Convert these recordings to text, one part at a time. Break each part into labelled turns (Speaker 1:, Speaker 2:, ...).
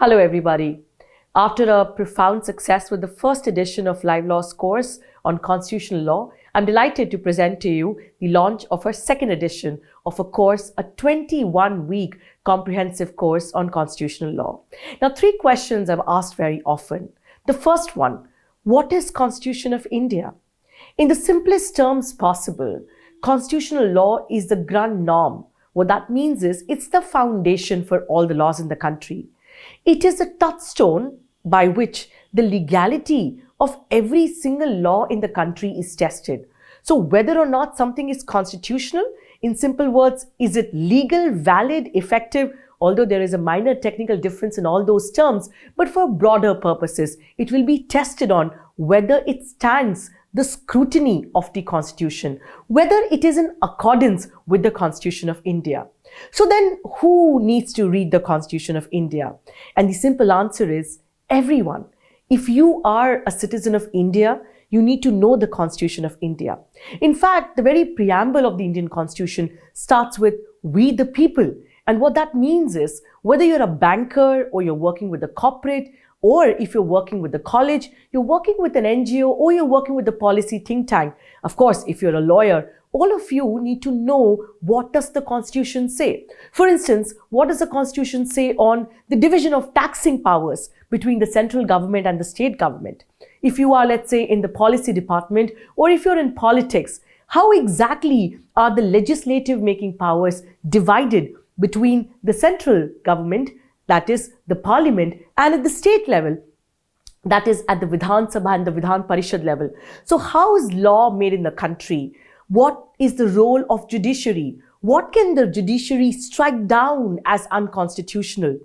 Speaker 1: Hello everybody. After a profound success with the first edition of LiveLaw's course on constitutional law, I'm delighted to present to you the launch of our second edition of a course, a 21-week comprehensive course on constitutional law. Now, 3 questions I'm asked very often. The first one, what is Constitution of India? In the simplest terms possible, constitutional law is the grand norm. What that means is it's the foundation for all the laws in the country. It is a touchstone by which the legality of every single law in the country is tested. So whether or not something is constitutional, in simple words, is it legal, valid, effective, although there is a minor technical difference in all those terms, but for broader purposes, it will be tested on whether it stands the scrutiny of the Constitution, whether it is in accordance with the Constitution of India. So then who needs to read the Constitution of India? And the simple answer is everyone. If you are a citizen of India, you need to know the Constitution of India. In fact, the very preamble of the Indian Constitution starts with "we the people." And what that means is whether you're a banker or you're working with a corporate, or if you're working with the college, you're working with an NGO, or you're working with the policy think tank. Of course, if you're a lawyer, all of you need to know what does the Constitution say. For instance, what does the Constitution say on the division of taxing powers between the central government and the state government? If you are, let's say, in the policy department, or if you're in politics, how exactly are the legislative making powers divided between the central government, that is the parliament, and at the state level, that is at the Vidhan Sabha and the Vidhan Parishad level? So how is law made in the country? What is the role of judiciary? What can the judiciary strike down as unconstitutional?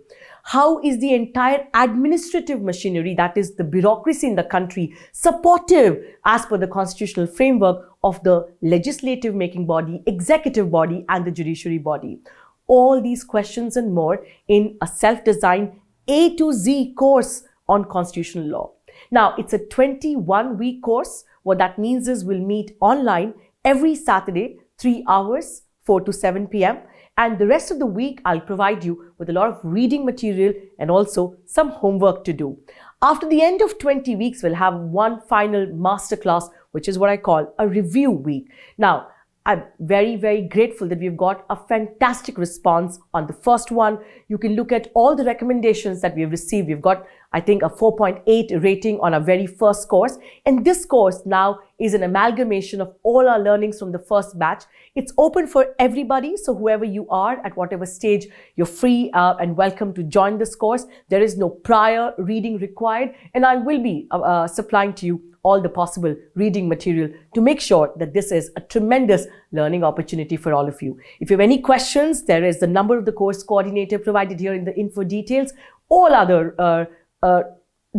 Speaker 1: How is the entire administrative machinery, that is the bureaucracy in the country, supportive as per the constitutional framework of the legislative making body, executive body, and the judiciary body? All these questions and more in a self-designed A to Z course on constitutional law. Now, it's a 21-week course. What that means is we'll meet online every Saturday, 3 hours, 4 to 7 p.m. And the rest of the week, I'll provide you with a lot of reading material and also some homework to do. After the end of 20 weeks, we'll have one final masterclass, which is what I call a review week. Now, I'm very, very grateful that we've got a fantastic response on the first one. You can look at all the recommendations that we've received. We've got, I think, a 4.8 rating on our very first course. And this course now is an amalgamation of all our learnings from the first batch. It's open for everybody. So whoever you are, at whatever stage, you're free and welcome to join this course. There is no prior reading required. And I will be supplying to you all the possible reading material to make sure that this is a tremendous learning opportunity for all of you. If you have any questions, there is the number of the course coordinator provided here in the info details. All other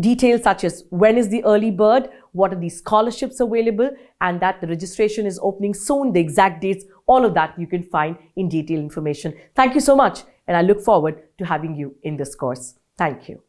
Speaker 1: details such as when is the early bird, what are the scholarships available, and that the registration is opening soon, the exact dates, all of that you can find in detailed information. Thank you so much, and I look forward to having you in this course. Thank you.